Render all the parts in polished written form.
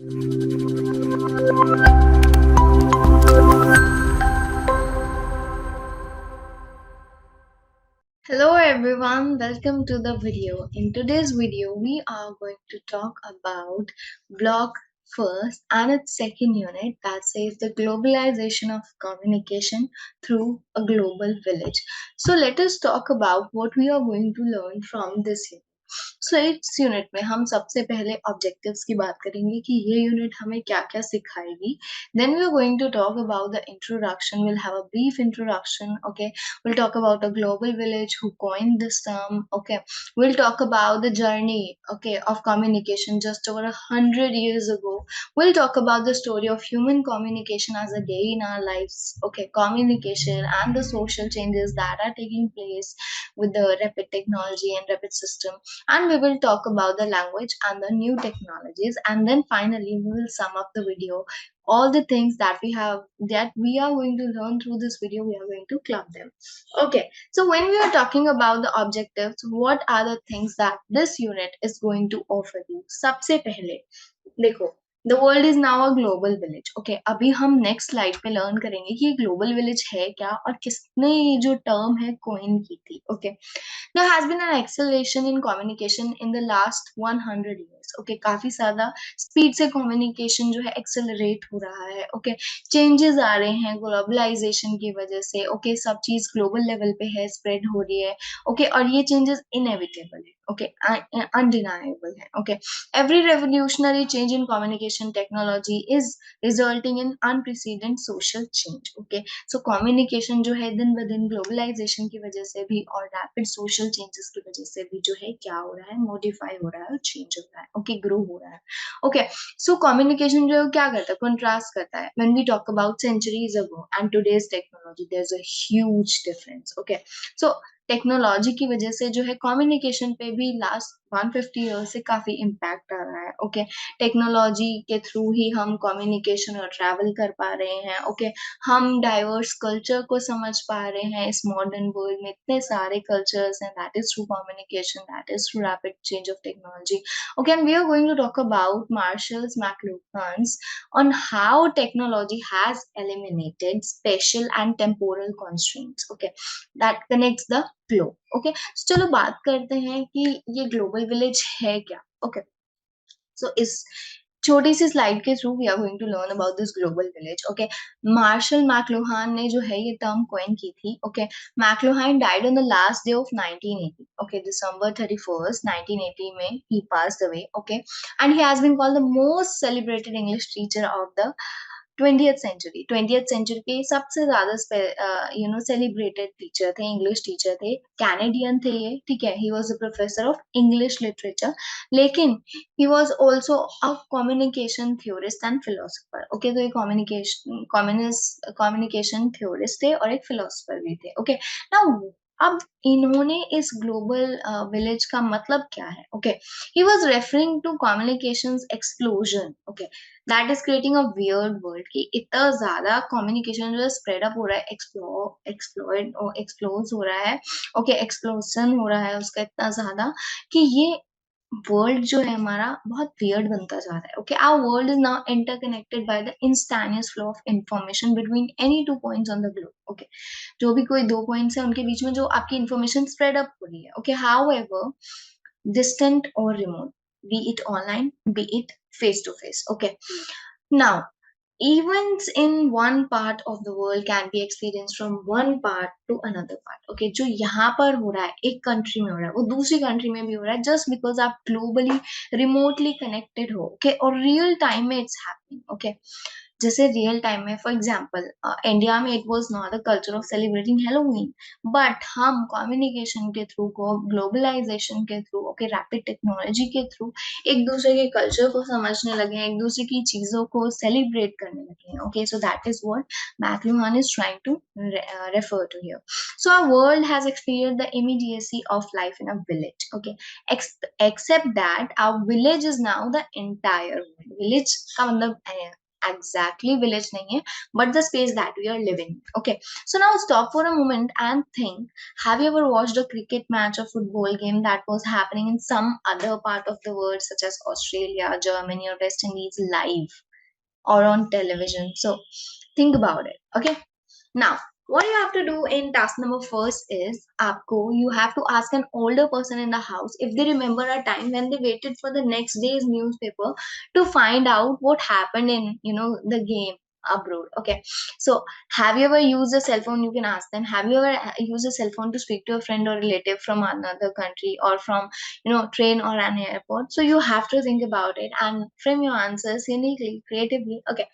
Hello everyone, welcome to the video. In today's video, we are going to talk about block first and its second unit that says the globalization of communication through a global village. So let us talk about what we are going to learn from this unit. सो इस unit में हम सबसे पहले objectives की बात करेंगे कि ये यूनिट हमें क्या-क्या सिखाएगी. Then we are going to talk about the introduction. We'll have a brief introduction. Okay, we'll talk about a global village who coined this term. Okay, we'll talk about the journey, okay, of communication just over 100 years ago. We'll talk about the story of human communication as a day in our lives. Okay, communication and the social changes that are taking place with the rapid technology and rapid system, and we will talk about the language and the new technologies, and then finally we will sum up the video. All the things that we are going to learn through this video, we are going to club them. Okay, so when we are talking about the objectives, what are the things that this unit is going to offer you? सबसे पहले देखो, the world is now a global village. Okay, अभी हम next slide पे learn करेंगे कि ये global village है क्या और किसने ये जो टर्म है कोइन की थी. Okay, there has been an acceleration in communication in the last 100 years. Okay, काफी ज्यादा स्पीड से कम्युनिकेशन जो है एक्सेलरेट हो रहा है. ओके, चेंजेस आ रहे हैं ग्लोबलाइजेशन की वजह से. ओके, सब चीज ग्लोबल लेवल पे है, स्प्रेड हो रही है. ओके, और ये चेंजेस इनएविटेबल है. ओके, अनडिनाएबल है. Okay, every revolutionary change in communication technology is resulting in unprecedented social change. Okay, so communication जो है दिन ब दिन ग्लोबलाइजेशन की वजह से भी और रैपिड सोशल चेंजेस की वजह से भी जो है क्या हो रहा है, मॉडिफाई हो रहा है और चेंज हो रहा है. ओके, ग्रो हो रहा है. ओके, सो कम्युनिकेशन जो है क्या करता है, कंट्रास्ट करता है. When we talk about centuries ago and today's technology, there is a huge difference. Okay, so technology की वजह से जो है कम्युनिकेशन पे भी लास्ट 150 ईयर्स से काफी इम्पैक्ट आ रहा है. ओके, टेक्नोलॉजी के थ्रू ही हम कम्युनिकेशन और ट्रैवल कर पा रहे हैं. ओके, हम डाइवर्स कल्चर को समझ पा रहे हैं. इस मॉडर्न वर्ल्ड में इतने सारे कल्चर्स हैं. That is through communication, that is through rapid change of technology. Okay, and we are going to talk about Marshall's McLuhan's on how technology has eliminated spatial and temporal constraints. Okay, that connects the globe. Okay, so चलो बात करते हैं कि ये global village है क्या. Okay, so इस छोटी सी स्लाइड के through we are going to learn about this global village. Okay, Marshall McLuhan ने जो है ये टर्म कॉइन की थी. Okay, McLuhan died on the last day of 1980. Okay, दिसंबर 31st 1980 में ही passed away. Okay, and he has been called the most celebrated English teacher of the 20th century के सबसे ज्यादा सेलिब्रेटेड टीचर थे, English teacher थे. Canadian थे ये, ठीक है. He was a professor of English literature, लेकिन he was also a communication theorist and philosopher. Okay, तो ये कम्युनिकेशन थ्योरिस्ट थे और एक फिलोसफर भी थे. ओके, नाउ अब इन्होंने इस ग्लोबल विलेज का मतलब क्या है. Okay, he was referring to communications explosion. Okay, that is creating a weird world कि इतना ज्यादा कम्युनिकेशन जो है स्प्रेड अप हो रहा है, एक्सप्लोइड और एक्सप्लोज हो रहा है. ओके, एक्सप्लोजन हो रहा है उसका इतना ज्यादा कि ये वर्ल्ड जो है हमारा बहुत वियर्ड बनता जा रहा है. Okay, our world is now interconnected by the instantaneous flow of information between any two points on the globe. Okay, जो भी कोई दो पॉइंट्स है उनके बीच में जो आपकी इंफॉर्मेशन स्प्रेड अप हो रही है. Okay, how ever distant or remote, be it online, be it face to face. Okay, now events in one part of the world can be experienced from one part to another part. Okay, जो यहाँ पर हो रहा है एक country में हो रहा है वो दूसरी कंट्री में भी हो रहा है, जस्ट बिकॉज आप ग्लोबली रिमोटली कनेक्टेड हो. ओके, और रियल टाइम में इट्स हैपनिंग. ओके, जैसे रियल टाइम में फॉर एग्जाम्पल इंडिया में it was not the culture of celebrating Halloween, but हम कम्युनिकेशन के थ्रू को ग्लोबलाइजेशन के थ्रू, ओके, रैपिड टेक्नोलॉजी के थ्रू एक दूसरे के कल्चर को समझने लगे हैं, एक दूसरे की चीजों को सेलिब्रेट करने लगे हैं. Okay, so that is what McLuhan is trying to refer to here. So our world has experienced the immediacy of life in a village. Okay, except that our village is now the entire world. Village का मतलब exactly village nahi hai, but the space that we are living. Okay, so now stop for a moment and think. Have you ever watched a cricket match or football game that was happening in some other part of the world, such as Australia, Germany, or West Indies, live or on television? So think about it. Okay, now, what you have to do in task number first is, आपको you have to ask an older person in the house if they remember a time when they waited for the next day's newspaper to find out what happened in the game abroad. Okay, so have you ever used a cell phone? You can ask them. Have you ever used a cell phone to speak to a friend or relative from another country, or from train or an airport? So you have to think about it and frame your answers uniquely, creatively. Okay,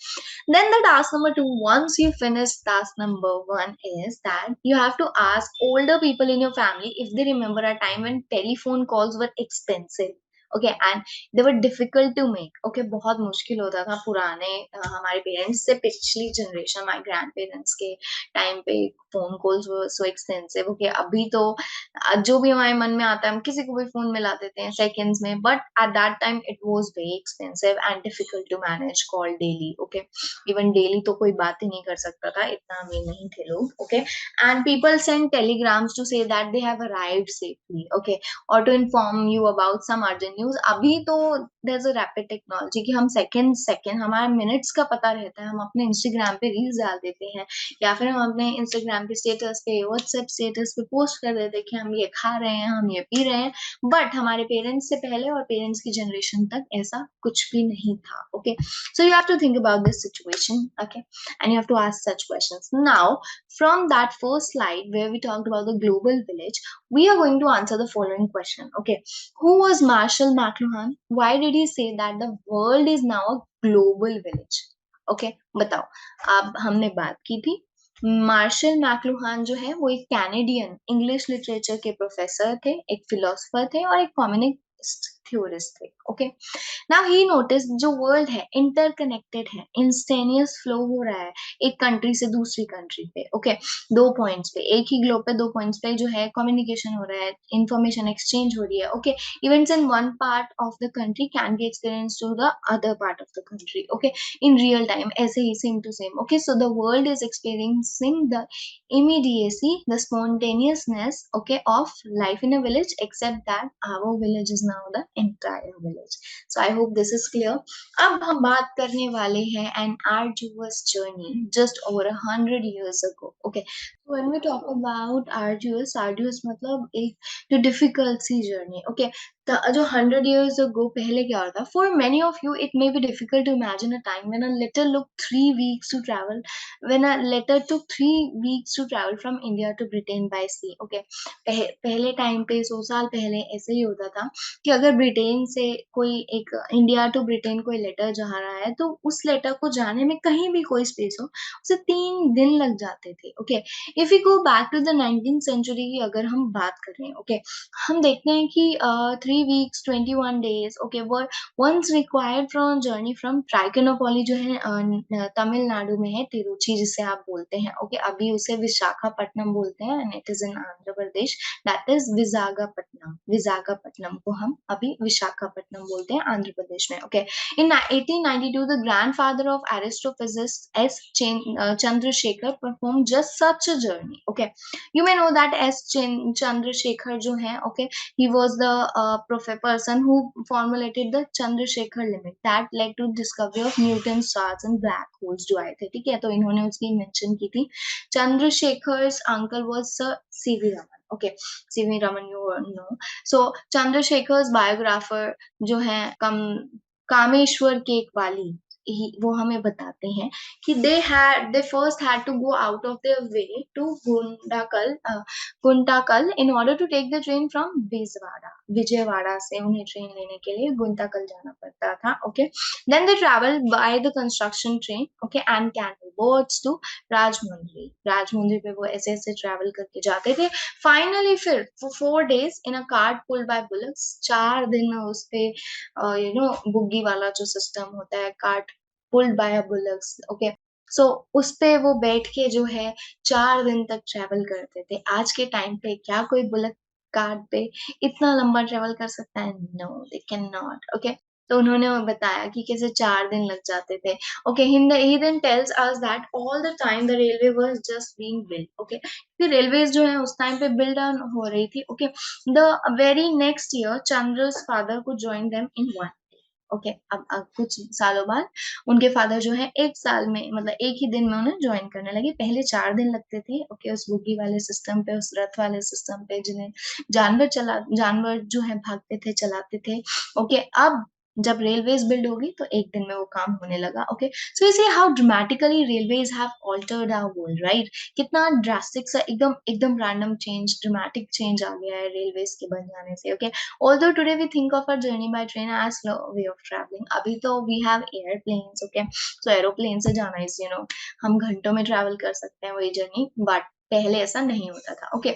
then the task number two, once you finish task number one, is that you have to ask older people in your family if they remember a time when telephone calls were expensive. Okay, and they were difficult to make. Okay, बहुत मुश्किल होता था पुराने हमारे parents से पिछली generation, my grand parents के time पे फोन कॉल्स वर सो एक्सपेंसिव. ओके, अभी तो जो भी हमारे मन में आता है हम किसी को भी फोन मिला देते हैं सेकंड्स में, but at that time it was very expensive and difficult to manage call daily. Okay, even daily तो कोई बात ही नहीं कर सकता था, इतना अमीर नहीं थे लोग. Okay, and people send telegrams to say that they have arrived safely. Okay, और to inform you about some urgent news. अभी तो there is a rapid technology कि हम सेकंड सेकंड हमारा मिनट्स का पता रहता है, हम अपने इंस्टाग्राम पे रील्स डाल देते हैं, या फिर हम अपने इंस्टाग्राम के स्टेटस पे, व्हाट्सएप स्टेटस पे पोस्ट कर देते हैं कि हम ये खा रहे हैं, हम ये पी रहे हैं. बट हमारे पेरेंट्स से पहले और पेरेंट्स की जनरेशन तक ऐसा कुछ भी नहीं था. Okay, so you have to think about this situation. Okay, and you have to ask such questions. Now, from that first slide where we talked about the global village, we are going to answer the following question. Okay, who was Marshall McLuhan? Why did he say that the world is now a global village? Okay, बताओ. अब हमने बात की थी, martial मैक्लुहान जो है वो एक कैनेडियन इंग्लिश लिटरेचर के प्रोफेसर थे, एक फिलोसफर थे और एक कम्युनिस्ट थ्योरिस्ट थे. ओके, नाउ ही नोटिस जो वर्ल्ड है इंटरकनेक्टेड है, इंस्टेनियस फ्लो हो रहा है एक कंट्री से दूसरी कंट्री पे. ओके, दो पॉइंट्स पे, एक ही ग्लोब पे दो पॉइंट्स पे जो है कम्युनिकेशन हो रहा है, इंफॉर्मेशन एक्सचेंज हो रही है. Okay, events in one part of the country can be experience to the other part of the country. Okay, in real time, ऐसे ही same to same. Okay, so the world is experiencing the immediacy, the spontaneousness, okay, of life in a village, except that our village is now the entire village. So I hope this is clear. अब हम बात करने वाले हैं an arduous journey just over 100 years ago. Okay, so when we talk about arduous मतलब एक जो difficult सी journey. Okay, जो 100 years ago पहले क्या होता, for many of you it may be difficult to imagine a time when a letter took 3 weeks to travel, when a letter took 3 weeks to travel from India to Britain by sea. Okay, पहले time पे 100 साल पहले ऐसे ही होता था कि अगर Britain से कोई एक इंडिया टू ब्रिटेन कोई लेटर जा रहा है तो उस लेटर को जाने में कहीं भी कोई स्पेस हो उसे 3 दिन लग जाते थे. Okay, if you go back to the 19th century की अगर हम बात करें, ओके, हम देखते हैं कि 3 weeks 21 days, okay, were once required from journey from Trichinopoly जो है तमिलनाडु में है, तिरुचि जिसे आप बोलते हैं. ओके, अभी उसे विशाखापट्टनम बोलते हैं and it is in Andhra Pradesh, that is Visakhapatnam. Visakhapatnam को हम अभी विशाखापट्टनम बोलते हैं आंध्र प्रदेश में. Okay, in 1892 the grandfather of astrophysicist S Chandrasekhar performed just such a journey. Okay, you may know that S Chandrasekhar जो है, okay, he was the person who formulated the Chandrasekhar limit that led to discovery of Newton's stars and black holes जो आए थे. ठीक है, तो इन्होंने उसकी इन्वेंशन की थी. Chandrasekhar's uncle was Sir C.V. Raman. Okay, C.V. Raman you know. So Chandrasekhar's biographer जो है कामेश्वर केक वाली वो हमें बताते हैं कि they first had to go out of their way to गुंटाकल in order to take the train from Vijayawada से उन्हें ट्रेन लेने के लिए गुंटाकल जाना पड़ता था. Okay, then they traveled by the construction train, okay, and canal boats to Rajahmundry पे वो ऐसे ऐसे ट्रैवल करके जाते थे. फाइनली फिर for 4 days in a cart pulled by bullocks, 4 दिन उस पे बुग्गी वाला जो सिस्टम होता है, cart pulled by a bullocks. Okay, so उस पे वो बैठ के जो है 4 दिन तक ट्रेवल करते थे. आज के टाइम पे क्या कोई बुलक कार्ट पे इतना लंबा ट्रेवल कर सकता है? No, they can not. Okay, तो उन्होंने बताया कि कैसे 4 दिन लग जाते थे। Okay, he then tells us that all the time the railway was just being built. Okay, क्योंकि रेलवेज़ जो है उस टाइम पे बिल्ड ऑन हो रही थी। Okay, the very next year Chandra's father could join them in 1 day. Okay, अब कुछ सालों बाद उनके फादर जो है 1 साल में, मतलब 1 ही दिन में उन्हें जॉइन करने लगे। पहले 4 दिन लगते थे, ओके, उस बुग्गी वाले सिस्टम पे, उस रथ वाले सिस्टम पे जिन्हें जानवर जो है भागते थे, चलाते थे। ओके, अब जब रेलवेज़ बिल्ड होगी तो 1 दिन में वो काम होने लगा। Okay, so you see how dramatically railways have altered our world, right? कितना ड्रास्टिक सा एकदम एकदम रैंडम चेंज, ड्रामेटिक चेंज आ गया है रेलवेज़ के बन जाने से। Okay, although today we think of our journey by train as slow way of traveling, अभी तो we have airplanes, okay, so aeroplane से जाना is, हम घंटों में ट्रैवल कर सकते हैं वही जर्नी, बट पहले ऐसा नहीं होता था। Okay,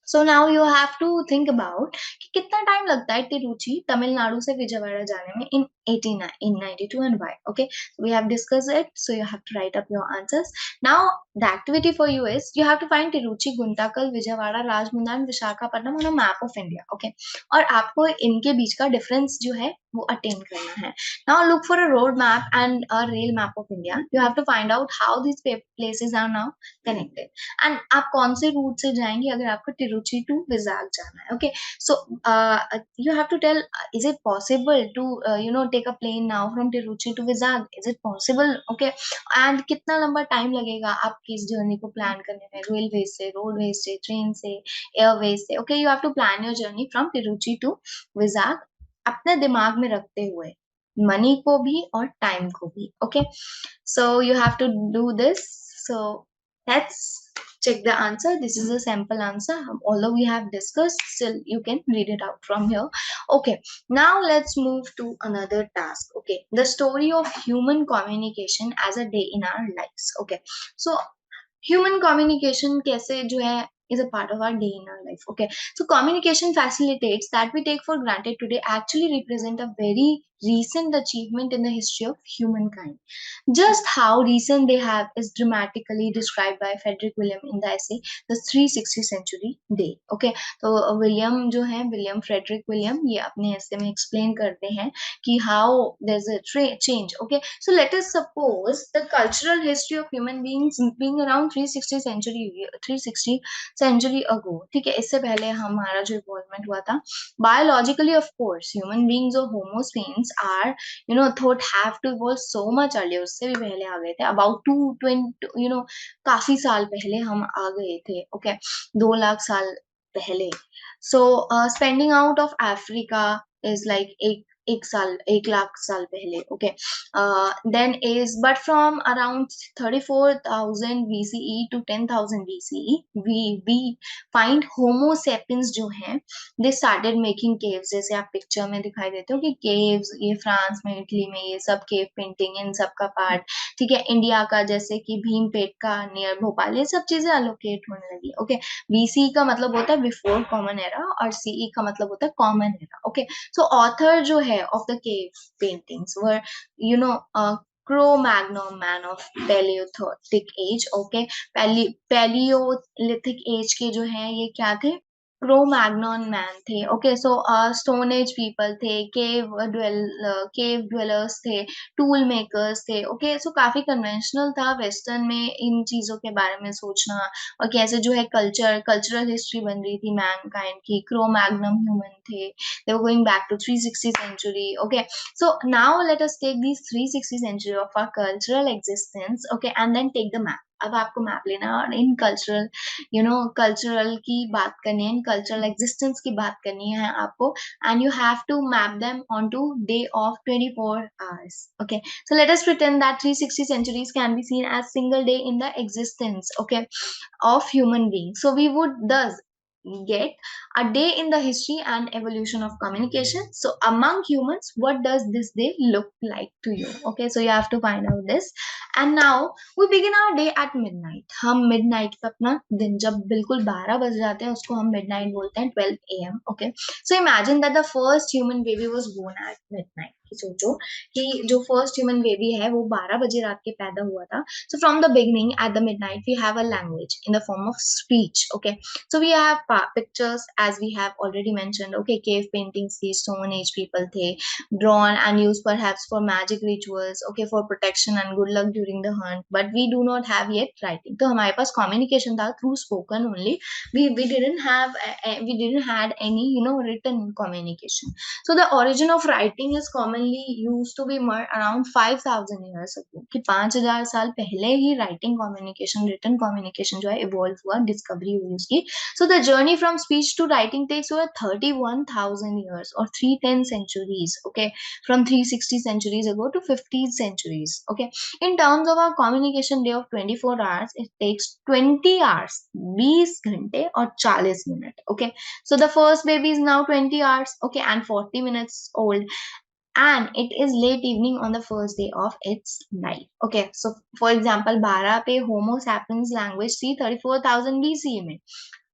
so now you have to think about कि कितना टाइम लगता है तिरुचि तमिलनाडु से विजयवाड़ा जाने में इन 89 इन 92 and why. Okay, we have discussed it, so you have to write up your answers. Now the activity for you is you have to find Tiruchi, Guntakal, Vijayawada, Rajmundry and Visakhapatnam on a map of India. Okay, और आपको इनके बीच का difference जो है वो attain करना है। Now look for a road map and a rail map of India. You have to find out how these places are now connected. And आप कौन से रूट से जाएंगे अगर आपको तिरुचि टू विजाग जाना है। Okay, so you have to tell, is it possible to take a plane now from Tiruchi to Vizag, is it possible? Okay, and कितना लंबा टाइम लगेगा आपकी इस जर्नी को प्लान करने में, रेलवे से, रोडवेज से, ट्रेन से, एयरवेज से। Okay, you have to plan your journey from Tiruchi to Vizag अपने दिमाग में रखते हुए, मनी को भी और टाइम को भी। Okay, so you have to do this. So let's check the answer. This is a sample answer. Although we have discussed, still you can read it out from here. Okay, now let's move to another task. Okay, the story of human communication as a day in our lives. Okay, so human communication कैसे जो है is a part of our day in our life. Okay, so communication facilitates that we take for granted today actually represent a very recent achievement in the history of humankind. Just how recent they have is dramatically described by Frederick William in the essay The 360 Century Day. Okay, तो William जो है, William Frederick William, ये अपने ऐसे में explain करते हैं कि how there's a change. Okay, so let us suppose the cultural history of human beings being around 360 century ago. ठीक है, इससे पहले हमारा जो इवॉल्वमेंट हुआ था, biologically of course human beings or homo sapiens are thought have to evolve so much earlier, उससे भी पहले आ गए थे, about 220, काफी साल पहले हम आ गए थे। ओके, 2 लाख साल पहले। So spending out of Africa is like एक साल, 1 लाख साल पहले। Okay, then is but from around 34,000 BCE to 10,000 BCE we find homo sapiens जो हैं दे स्टार्टेड मेकिंग केव्स। जैसे आप पिक्चर में दिखाई देते हो कि केव्स, ये फ्रांस में, इटली में, ये सब केव पेंटिंग इन सब का पार्ट। ठीक है, इंडिया का जैसे कि भीमपेटका नियर भोपाल, ये सब चीजें अलोकेट होने लगी। ओके, बीसी का मतलब होता है बिफोर कॉमन एरा और सीई का मतलब होता है common era. Okay, so author जो है of the cave paintings were Cro-Magnon man of Paleolithic age. Okay, paleolithic age के जो है ये क्या थे, क्रो-मैग्नॉन मैन थे। Okay, so stone age people थे, केव ड्वेलर्स थे, टूल मेकर्स थे। ओके, सो काफी कन्वेंशनल था वेस्टर्न में इन चीजों के बारे में सोचना, और कैसे जो है कल्चरल हिस्ट्री बन रही थी मैनकाइंड की। क्रो-मैग्नम ह्यूमन थे, they were going back to 360 century. Okay, so now let us take these 360 century of our cultural existence. Okay, and then take the map. अब आपको मैप लेना है और इन कल्चरल की बात करनी है, इन कल्चरल एग्जिस्टेंस की बात करनी है आपको, and you have to map them on to day of 24 hours. Okay, so let us pretend that 360 centuries can be seen as single day in the existence, okay, of human beings. So we would thus get a day in the history and evolution of communication. So among humans, what does this day look like to you? Okay, so you have to find out this. And now we begin our day at midnight. हम midnight पे अपना दिन, जब बिल्कुल 12 बज जाते हैं, उसको हम midnight बोलते हैं, 12 AM. Okay, so imagine that the first human baby was born at midnight. सोचो कि जो फर्स्ट ह्यूमन बेबी है वो 12 बजे रात के पैदा हुआ था. So from the beginning at the midnight we have a language in the form of speech. Okay, so we have pictures, as we have already mentioned. Okay, cave paintings, these stone age people थे, drawn and used perhaps for magic rituals, okay, for protection and good luck during the hunt. But we do not have yet writing. तो हमारे पास communication था through spoken only. We didn't have we didn't had any written communication. So the origin of writing is commonly used to be more around 5,000 years ago. कि 5,000 साल पहले ही writing communication, written communication जो है evolve हुआ, discovery हुई उसकी. So the journey from speech to writing takes over 31,000 years or 310 centuries. Okay, from 360 centuries ago to 50 centuries. Okay, in terms of our communication day of 24 hours, it takes 20 hours, 20 घंटे और 40 minute. Okay, so the first baby is now 20 hours, okay, and 40 minutes old, and it is late evening on the first day of its life. Okay, so for example 12 पे Homo sapiens language थी 34,000 BC में.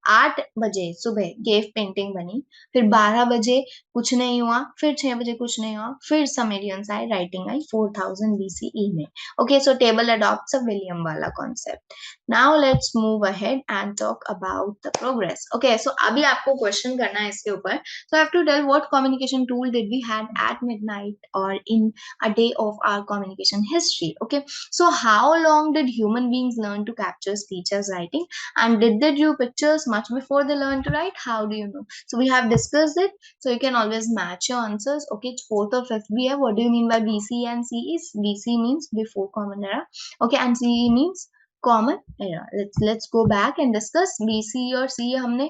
8 बजे सुबह cave painting बनी, फिर 12 बजे कुछ नहीं हुआ, फिर 6 बजे कुछ नहीं हुआ, फिर समेरियंस आए, राइटिंग आई 4000 BCE में. Okay, so table adopts a William वाला concept. Now let's move ahead and talk about the progress. Okay, so अभी आपको क्वेश्चन करना है इसके ऊपर. So I have to tell what communication tool did we had at midnight or in a day of our communication history. Okay, so how long did human beings learn to capture speech as writing, and did they draw pictures much before they learned to write? How do you know? So we have discussed it, so you can always match your answers. Okay, fourth or fifth we have. What do you mean by BC and CE? BC means before common era, okay, and CE means common era. Let's go back and discuss. BC और CE हमने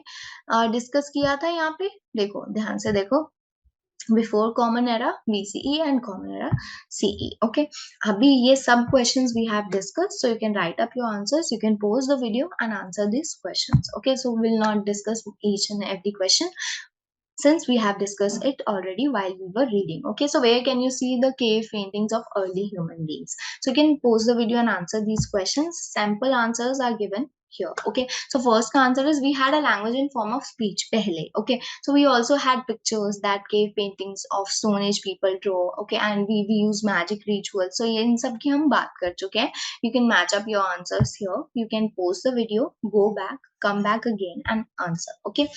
discuss किया था. यहाँ पे देखो, ध्यान से देखो. Before common era BCE and common era CE. Okay, अभी ये सब questions we have discuss, so you can write up your answers. You can pause the video and answer this questions. Okay, so will not discuss each and every question since we have discussed it already while we were reading. Okay, so where can you see the cave paintings of early human beings? So you can pause the video and answer these questions. Sample answers are given here. Okay, so first answer is we had a language in form of speech pehle. Okay, so we also had pictures that cave paintings of stone age people draw. Okay, and we use magic rituals. So in sab ki hum baat kar chuke hain. You can match up your answers here. You can pause the video, go back, come back again and answer. Okay,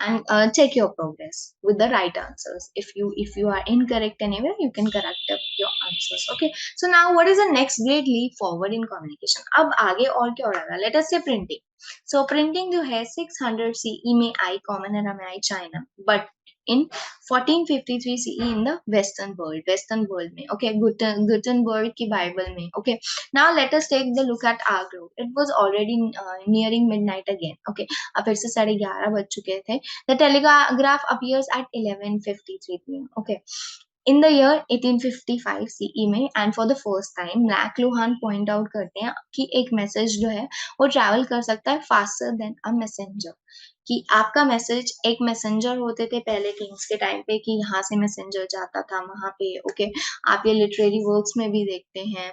and check your progress with the right answers. If you are incorrect anywhere, you can correct up your answers. Okay, so now what is the next great leap forward in communication? अब आगे और क्या हो रहा है? Let us say printing. So printing जो है 600 CE में आई, कॉमन एरा में आई China, but in 1453 CE in the western world में. Okay, Gutenberg की बाइबल में. Okay, now let us take the look at our group. It was already nearing midnight again. Okay, अब फिर से 11:30 बज चुके थे. The telegraph appears at 11:53 p.m. Okay, in the year 1855 CE में, and for the first time मैक्लूहान point out करते हैं कि एक मैसेज जो है वो ट्रैवल कर सकता है faster than a messenger. कि आपका मैसेज, एक मैसेंजर होते थे पहले किंग्स के टाइम पे, कि यहाँ से मैसेंजर जाता था वहां पे. ओके, आप ये लिटरेरी वर्क्स में भी देखते हैं,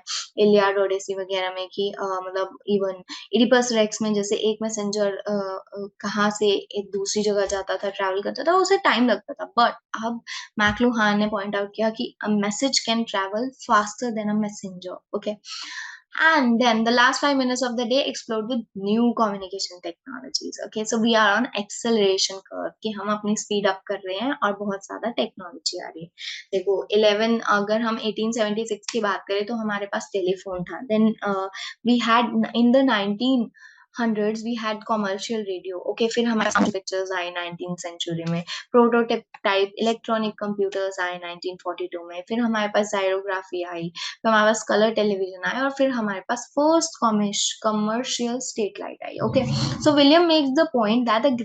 इलियाड ओडेसी वगैरह में, कि मतलब इवन इडिपस रेक्स में जैसे एक मैसेंजर कहाँ से एक दूसरी जगह जाता था, ट्रैवल करता था, उसे टाइम लगता था. बट अब मैक्लूहान ने पॉइंट आउट किया कि a message can travel faster than a messenger. Okay, and then the last 5 minutes of the day explode with new communication technologies. Okay, so we are on acceleration curve कि हम अपनी speed up कर रहे हैं और बहुत ज़्यादा technology आ रही है. देखो 11, अगर हम 1876 की बात करें तो हमारे पास टेलीफोन था. then we had in the 1900s we had commercial radio. Okay, फिर हमारे पास पिक्चर्स आई 19th सेंचुरी में, प्रोटोटाइप टाइप इलेक्ट्रॉनिक कंप्यूटर्स आए 1942 में, फिर हमारे पास जायरोग्राफी आई, फिर हमारे पास कलर टेलीविजन आया, और फिर हमारे पास फर्स्ट कमर्शियल स्ट्रीट लाइट आई. Okay, so William makes the point that the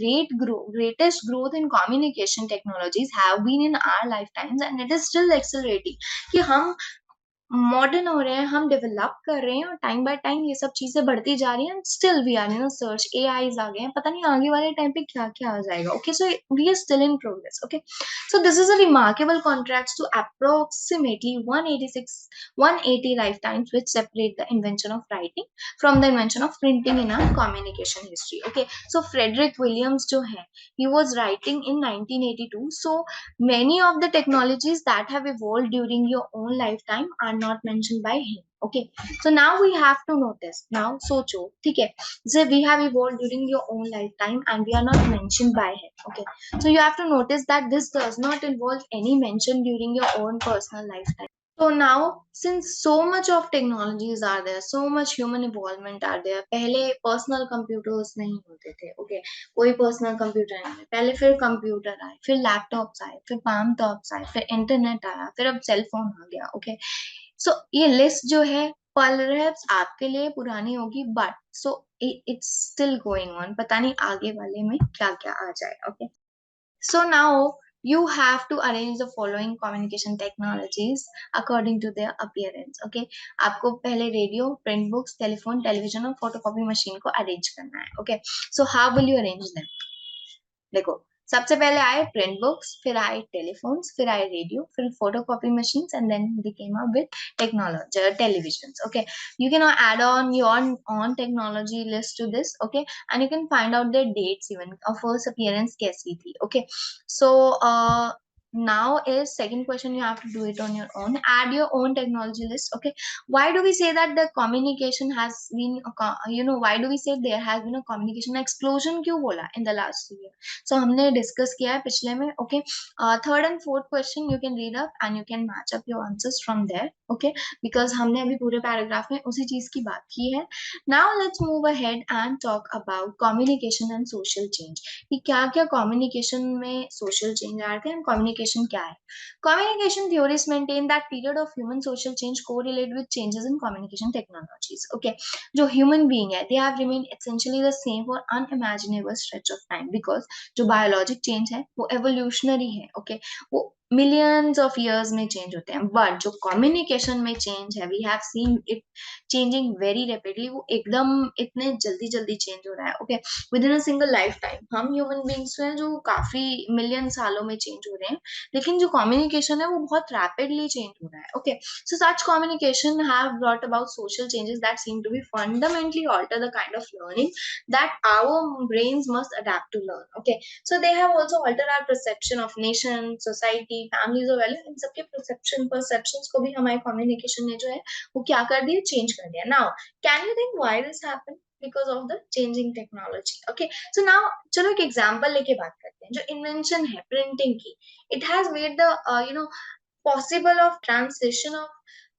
greatest growth in communication technologies have been in our lifetimes and it is still accelerating. कि हम मॉडर्न हो रहे हैं, हम डेवलप कर रहे हैं, और टाइम बाय टाइम ये सब चीजें बढ़ती जा रही हैं. Still we are in search, AIs आ गए हैं, पता नहीं आगे वाले टाइम पे क्या क्या आ जाएगा. Okay, so we are still in progress. Okay, so this is a remarkable contrast to approximately 180 lifetimes which separate the invention of writing from the invention of printing in our communication history. Okay, so Frederick Williams जो है, he was writing in 1982. So many of the technologies that have evolved during your own lifetime are not mentioned by him. Okay, so now we have to notice. Now socho, ठीक है, so we have evolved during your own lifetime and we are not mentioned by him. Okay, so you have to notice that this does not involve any mention during your own personal lifetime. So now, since so much of technologies are there, so much human involvement are there. पहले personal computers नहीं होते थे, okay? कोई personal computer नहीं है. पहले फिर computer आए, फिर laptops आए, फिर palm tops आए, फिर internet आया, फिर अब cell phone आ गया, okay? So ये list जो है, perhaps आपके लिए पुरानी होगी, but so it's still going on. पता नहीं आगे वाले में क्या क्या आ जाए, okay? So now you have to arrange the following communication technologies according to their appearance. Okay, आपको पहले radio, print books, telephone, television और फोटोकॉपी मशीन को अरेंज करना है. Okay, so how will you arrange them? देखो, सबसे पहले आए प्रिंट बुक्स, फिर आए टेलीफोन्स, फिर आए रेडियो, फिर photocopy machines and then they came up with technology televisions. Okay, you can add on your own technology list to this. Okay, and you can find out their dates even of first appearance कैसी थी. Okay, so now is second question, you have to do it on your own, add your own technology list. Okay, why do we say that the communication has been why do we say there has been a communication explosion क्यों बोला in the last year? So हमने discuss किया है पिछले में. Okay, third and fourth question you can read up and you can match up your answers from there. Okay, because हमने अभी पूरे पैराग्राफ में उसी चीज की बात की है. Now let's move ahead and talk about communication and social change, कि क्या क्या कम्युनिकेशन में सोशल चेंज आ रहे हैं. कम्युनिकेशन क्या है? Communication theorists maintain that period of human social change correlate with changes in communication technologies. Okay, जो human being है, they have remained essentially the same for unimaginable stretch of time because जो biologic change है वो evolutionary है. Okay, वो millions of years में change होते हैं, बट जो कम्युनिकेशन में चेंज है, we have seen it changing very rapidly. वो एकदम इतने जल्दी जल्दी चेंज हो रहा है. Okay, within a single lifetime. हम ह्यूमन बींग्स हैं जो काफी मिलियन सालों में चेंज हो रहे हैं, लेकिन जो कम्युनिकेशन है वो बहुत रैपिडली चेंज हो रहा है. Okay, so such communication have brought about social changes that seem to be fundamentally alter the kind of learning that our brains must adapt to learn. Okay, so they have also altered our perception of nation, society, families और value. इन सबके perceptions को भी हमारे communication ने जो है वो क्या कर दिया, change कर दिया. Now can you think why this happened? Because of the changing technology. Okay, so now चलो एक example लेके बात करते हैं. जो invention है printing की, it has made the possible of transition of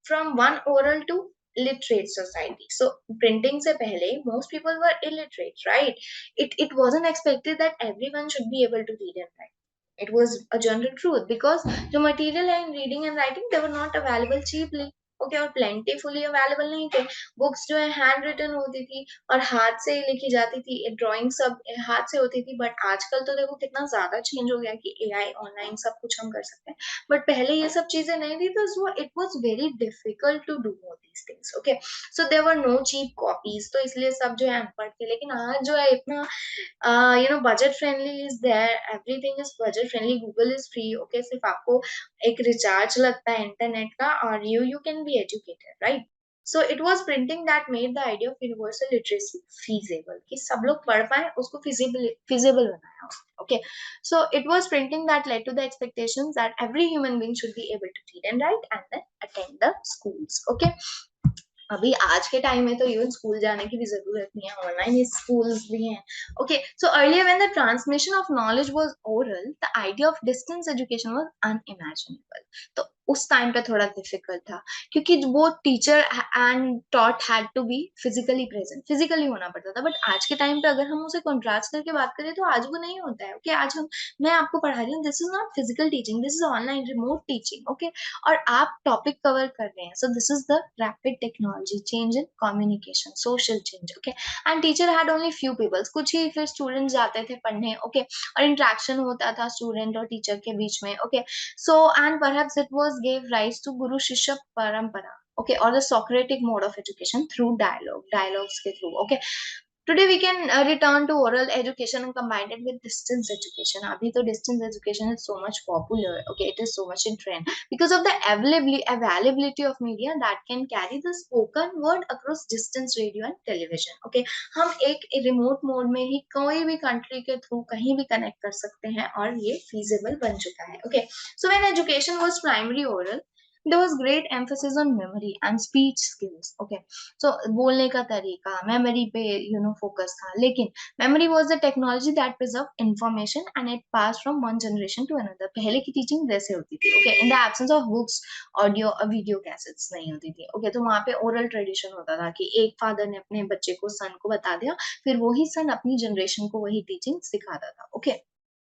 from one oral to literate society. So printing से पहले most people were illiterate, right? It wasn't expected that everyone should be able to read and write. It was a general truth because the material in reading and writing, they were not available cheaply. Okay, और प्लेंटीफुली available नहीं थे. Books जो है hand written होती थी और हाथ से लिखी जाती थी, ड्राइंग सब हाथ से होती थी. बट आजकल तो देखो कितना ज्यादा चेंज हो गया कि एआई ऑनलाइन सब कुछ हम कर सकते हैं. बट पहले ये सब चीजें नहीं थी, तो it was very difficult to do all these things. Okay, so there were no cheap copies, तो इसलिए सब जो है अनपढ़ थे. लेकिन आज जो है इतना budget friendly is there, everything is budget friendly, Google is free. Okay, सिर्फ आपको एक रिचार्ज लगता है इंटरनेट का और you can be educated, right? So it was printing that made the idea of universal literacy feasible, कि सब लोग पढ़ पाए, उसको feasible बनाया. Okay, so it was printing that led to the expectations that every human being should be able to read and write and then attend the schools. Okay, अभी आज के टाइम में तो इवन स्कूल जाने की भी जरूरत नहीं है, ऑनलाइन स्कूल्स भी हैं. Okay, so earlier when the transmission of knowledge was oral, the idea of distance education was unimaginable. तो उस टाइम पे थोड़ा डिफिकल्ट था क्योंकि वो teacher and taught had to be physically present, physically होना पड़ता था. बट आज के टाइम पे अगर हम उसे कॉन्ट्रास्ट करके बात करें तो आज वो नहीं होता है. ओके, आज मैं आपको पढ़ा रही हूँ, this is not physical teaching, this is online remote teaching. Okay, और आप टॉपिक कवर कर रहे हैं. So this is the rapid technology change in communication, social change. Okay, and teacher had only few peoples, कुछ ही फिर students जाते थे पढ़ने. ओके, और इंटरेक्शन होता था स्टूडेंट और टीचर के बीच में. Okay, so and perhaps it was gave rise to guru shishya parampara. Okay, or the Socratic mode of education through dialogues के through. Okay, today we can return to oral education and combine it with distance education. Abhi to distance education is so much popular. Okay, it is so much in trend because of the availability of media that can carry the spoken word across distance, radio and television. Okay, हम एक remote mode में ही कोई भी country के through कहीं भी connect कर सकते हैं और ये feasible बन चुका है. Okay, so when education was primary oral, there was great emphasis on memory and speech skills. Okay, so बोलने का तरीका, memory पे focus था. लेकिन memory was the technology that preserved information and it passed from one generation to another. पहले की teaching वैसे होती थी. Okay, in the absence of books, audio और वीडियो कैसेट्स नहीं होती थी. ओके, तो वहां पे ओरल ट्रेडिशन होता था कि एक फादर ने अपने बच्चे को, सन को बता दिया, फिर वही सन अपनी जनरेशन को वही टीचिंग सिखाता था. ओके,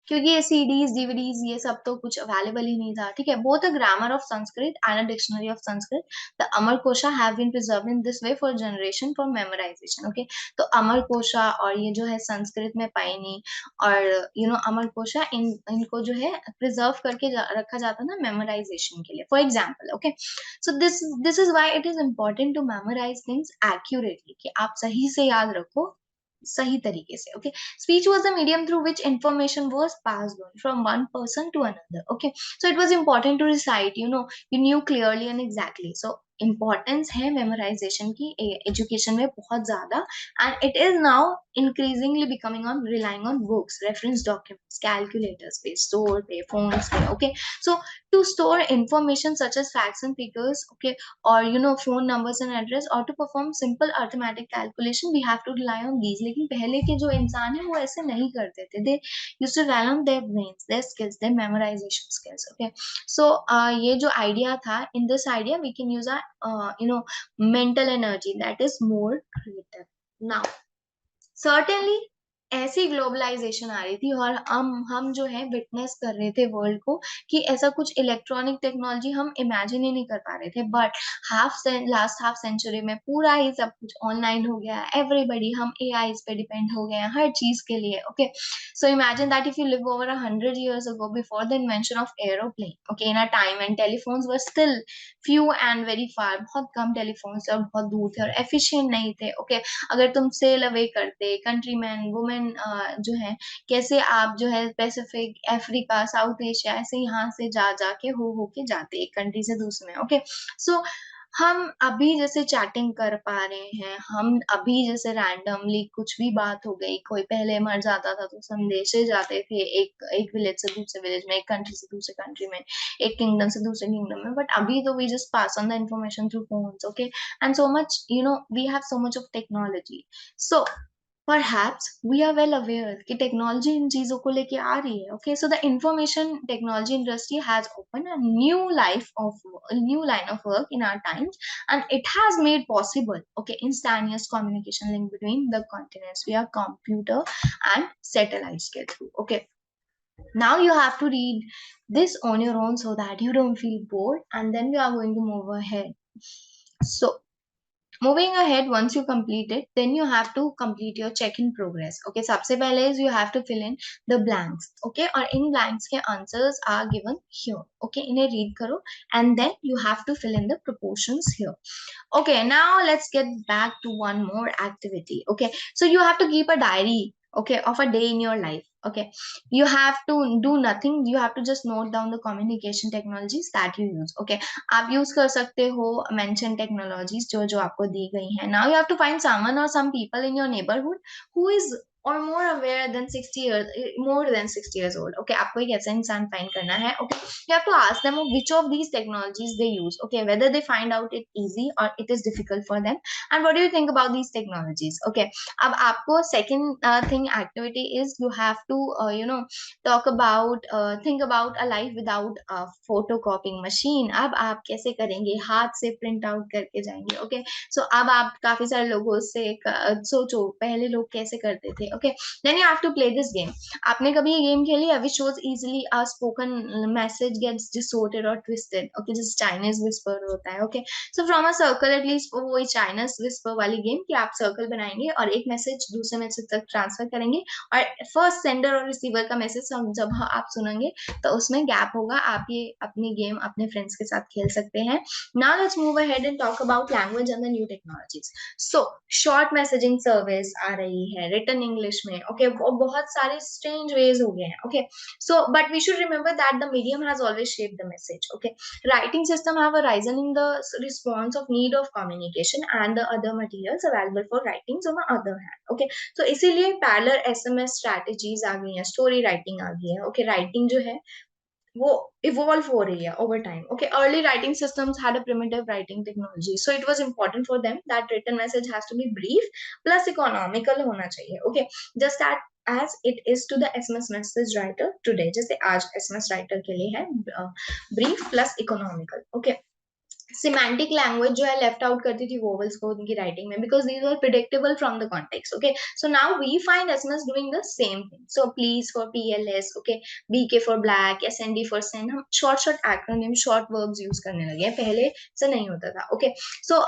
क्योंकि ये सीडीज, डीवीडीज ये सब तो कुछ अवेलेबल ही नहीं था. ठीक है, both a grammar of Sanskrit and a dictionary of Sanskrit, the Amar Kosha have been preserved in this way for generation for memorisation. Okay, तो अमर कोशा और ये जो है संस्कृत में पाइनी और अमर कोशा, इनको जो है प्रिजर्व करके रखा जाता ना मेमोराइजेशन के लिए. For example, okay, so this is why it is important to memorize things accurately, कि आप सही से याद रखो सही तरीके से. Okay, speech was the medium through which information was passed on from one person to another. Okay, so it was important to recite, you knew clearly and exactly. So importance है memorization की education में बहुत ज्यादा, and it is now increasingly becoming on relying on books, reference documents, calculators पे, store पे, phones पे. Okay, so to store information such as facts and figures, okay, or phone numbers and address, or to perform simple arithmetic calculation, we have to rely on these. लेकिन पहले के जो इंसान है वो ऐसे नहीं करते थे. They used to rely on their brains, their skills, their memorization skills. Okay, so ये जो idea था, in this idea we can use our mental energy that is more creative. Now certainly ऐसी ग्लोबलाइजेशन आ रही थी और हम जो है विटनेस कर रहे थे वर्ल्ड को कि ऐसा कुछ इलेक्ट्रॉनिक टेक्नोलॉजी हम इमेजिन ही नहीं कर पा रहे थे. बट लास्ट हाफ सेंचुरी में पूरा ही सब कुछ ऑनलाइन हो गया. एवरीबडी, हम एआई पे डिपेंड हो गए हैं हर चीज के लिए. Okay, so imagine that if you live over 100 years ago before the invention of aeroplane, okay, in a time when telephones were still few and very far, बहुत कम टेलीफोन्स थे और बहुत दूर थे और एफिशिएंट नहीं थे. ओके, अगर तुम सेल अवे करते, कंट्रीमैन वुमेन जो है, कैसे आप जो है पैसिफिक, अफ्रीका, साउथ एशिया, ऐसे यहाँ से जा जाके हो के जाते एक कंट्री से दूसरे में. ओके, सो हम अभी जैसे चैटिंग कर पा रहे हैं, हम अभी जैसे रैंडमली कुछ भी बात हो गई, कोई पहले मर जाता था तो संदेशे जाते थे एक एक विलेज से दूसरे विलेज में, एक कंट्री से दूसरे कंट्री में, एक किंगडम से दूसरे किंगडम में. बट अभी तो we just pass on the information through phones. Okay, and so much we have so much of technology. So perhaps we are well aware कि technology इन चीजों को लेके आ रही है. Okay, so the information technology industry has opened a new line of work in our times, and it has made possible, okay, instantaneous communication link between the continents via computer and satellites के through. Okay, now you have to read this on your own so that you don't feel bored, and then we are going to move ahead. So moving ahead, once you complete it, then you have to complete your check in progress. Okay, सबसे पहले is you have to fill in the blanks. Okay, और इन blanks के answers are given here. Okay, इन्हें read करो and then you have to fill in the proportions here. Okay, now let's get back to one more activity. Okay, so you have to keep a diary, okay, of a day in your life. Okay, you have to do nothing, you have to just note down the communication technologies that you use. Okay, आप use कर सकते हो mention technologies जो जो आपको दी गई है. Now you have to find someone or some people in your neighbourhood who is or more aware than 60 years, more than 60 years old. Okay, आपको एक ऐसा इंसान फाइंड करना है. Okay, you have to ask them which of these technologies they use. Okay, whether they find out it easy or it is difficult for them, and what do you think about these technologies. Okay, अब आपको second thing activity is you have to talk about think about a life without a photocopying machine. अब आप कैसे करेंगे, हाथ से print out करके जाएंगे. ओके, सो अब आप काफी सारे लोगों से सोचो पहले लोग कैसे करते थे. Okay, then you have to play this game. आपने कभी ये गेम खेली है, which shows easily a spoken message gets disordered और ट्विस्टेड. ओके, जैसे चाइनीज विस्पर होता है. Okay, so from a circle at least वो चाइनीज विस्पर वाली गेम कि आप सर्कल बनाएंगे और एक मैसेज दूसरे मैसेज तक ट्रांसफर करेंगे और फर्स्ट सेंडर और रिसीवर का मैसेज जब आप सुनेंगे तो उसमें गैप होगा. आप ये अपनी गेम अपने फ्रेंड्स के साथ खेल सकते हैं. Now let's move ahead and talk about language and the new technologies. So short messaging service आ रही है रिटन इंग्लिश में. ओके, बहुत सारे स्ट्रेंज वेज हो गए हैं. Okay, so but we should remember that the medium has always shaped the message. Okay, writing system have arisen in the response of need of communication and the other materials available for writings on the other hand. Okay, so इसीलिए parallel SMS strategies आ गई हैं, story writing आ गई है. Okay, writing जो है वो evolve हो रही है over time. Okay, early writing systems had a primitive writing technology, so it was important for them that written message has to be brief plus economical होना चाहिए. Okay, just that as it is to the SMS message writer today. जैसे आज SMS writer के लिए है brief plus economical. Okay, semantic language जो है left out करती थी वोवल्स को उनकी राइटिंग में, because these were predictable from the context. Okay, so now we find SMS doing the same thing. So please for PLS, okay, BK for black, SND for send, हम short short acronym short verbs use करने लगे हैं, पहले से नहीं होता था. Okay, so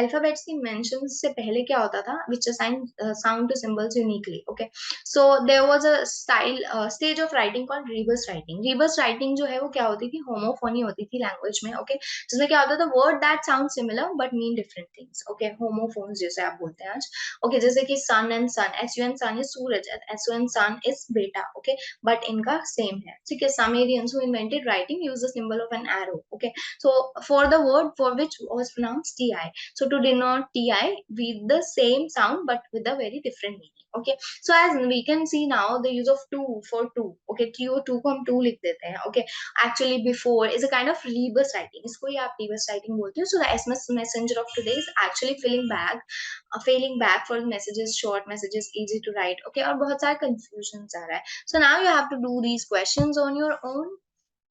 alphabets की मेंशन से पहले क्या होता था, which assign sound to symbols uniquely. Okay, so there was a style stage of writing called reverse writing. Reverse writing जो है वो क्या होती थी, होमोफोनी होती थी लैंग्वेज में. ओके, जिसमें क्या होता था, word that sound similar but mean different things. Okay, homophones जैसे आप बोलते हैं आज. ओके, जैसे कि sun and son, S U N sun is सूरज, S U N sun is बेटा. ओके, बट इनका सेम है. ठीक है, Sumerians who invented writing use the symbol of an arrow. Okay, so for the word for which was pronounced ti, so to denote ti with the same sound but with a very different meaning. Okay, so as we can see now the use of two for two. Okay, to को हम two लिख देते हैं. Okay, actually before is a kind of reverse writing, इसको ही आप reverse writing बोलते हो. So the SMS messenger of today is actually filling back for messages, short messages, easy to write. Okay, और बहुत सारे confusions आ रहा है. So now you have to do these questions on your own,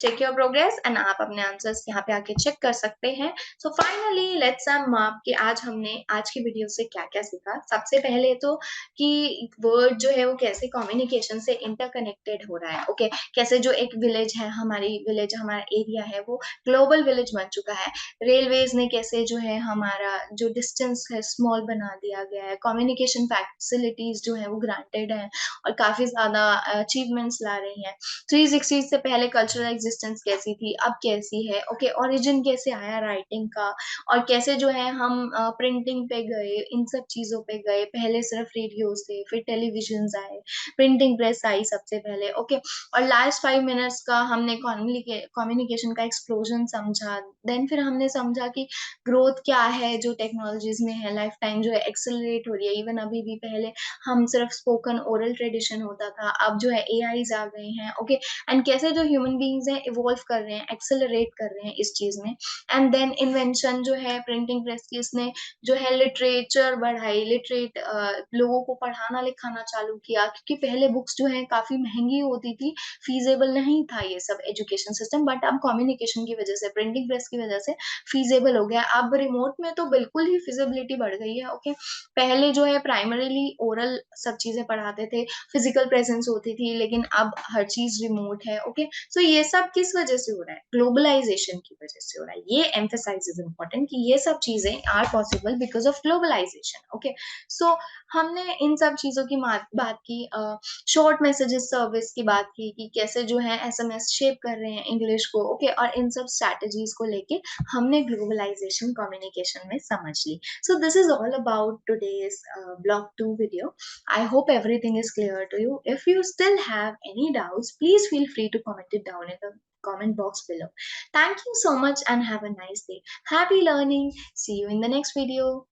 check your progress, and आप अपने answers यहाँ पे आके चेक कर सकते हैं. So finally let's sum up कि आज हमने आज की वीडियो से क्या क्या सीखा. सबसे पहले तो कि वर्ड जो है वो कैसे कम्युनिकेशन से इंटरकनेक्टेड हो रहा है. ओके, कैसे जो एक विलेज है, हमारी विलेज, हमारा एरिया है, वो ग्लोबल विलेज बन चुका है. रेलवेज ने कैसे जो है हमारा जो डिस्टेंस है स्मॉल बना दिया गया है. कम्युनिकेशन फैसिलिटीज जो है वो ग्रांटेड है और काफी ज्यादा अचीवमेंट्स ला रही हैं. 360 से पहले कल्चरल एग्जिस्टेंस कैसी थी, अब कैसी है. ओके, ओरिजिन कैसे आया राइटिंग का, और कैसे जो है हम प्रिंटिंग पे गए, इन सब चीजों पे गए. पहले सिर्फ रेडियोस थे, फिर टेलीविजन आए, प्रिंटिंग प्रेस आई सबसे पहले. ओके, और लास्ट 5 मिनट्स का हमने कम्युनिकेशन का एक्सप्लोजन समझा. देन फिर हमने समझा कि ग्रोथ क्या है जो टेक्नोलॉजीज में है, लाइफ टाइम जो है एक्सेलरेट हो रही है. इवन अभी भी पहले हम सिर्फ स्पोकन ओरल ट्रेडिशन होता था, अब जो है एआईज आ गए हैं. ओके, एंड कैसे जो ह्यूमन बींग्स हैं इवॉल्व कर रहे हैं, एक्सेलरेट कर रहे हैं इस चीज में. एंड देन इन्वेंशन जो है प्रिंटिंग प्रेस की, इसने जो है लिटरेचर बढ़ाई, लोगों को पढ़ाना लिखाना चालू किया, क्योंकि पहले बुक्स जो है काफी महंगी होती थी, फीजेबल नहीं था ये सब एजुकेशन सिस्टम. बट अब कम्युनिकेशन की वजह से, प्रिंटिंग प्रेस की वजह से फीजेबल हो गया. अब रिमोट में तो बिल्कुल ही फिजिबिलिटी बढ़ गई है. ओके, पहले जो है प्राइमरीली ओरल सब चीजें पढ़ाते थे, फिजिकल प्रेजेंस होती थी, लेकिन अब हर चीज रिमोट है. ओके, सो ये सब किस वजह से हो रहा है, ग्लोबलाइजेशन की वजह से हो रहा है. ये एम्फेसाइज इज इम्पोर्टेंट कि ये सब चीजें are possible because of globalisation. Okay, so हमने इन सब चीजों की बात की, शॉर्ट मैसेजेस सर्विस की बात की कि कैसे जो है एसएमएस शेप कर रहे हैं इंग्लिश को. ओके, और इन सब स्ट्रैटेजीज को लेके हमने ग्लोबलाइजेशन कम्युनिकेशन में समझ ली. So this is all about today's block 2 video. I hope everything is clear to you. If you still have any doubts, please feel free to comment it down in the comment box below. Thank you so much and have a nice day. Happy learning. See you in the next video.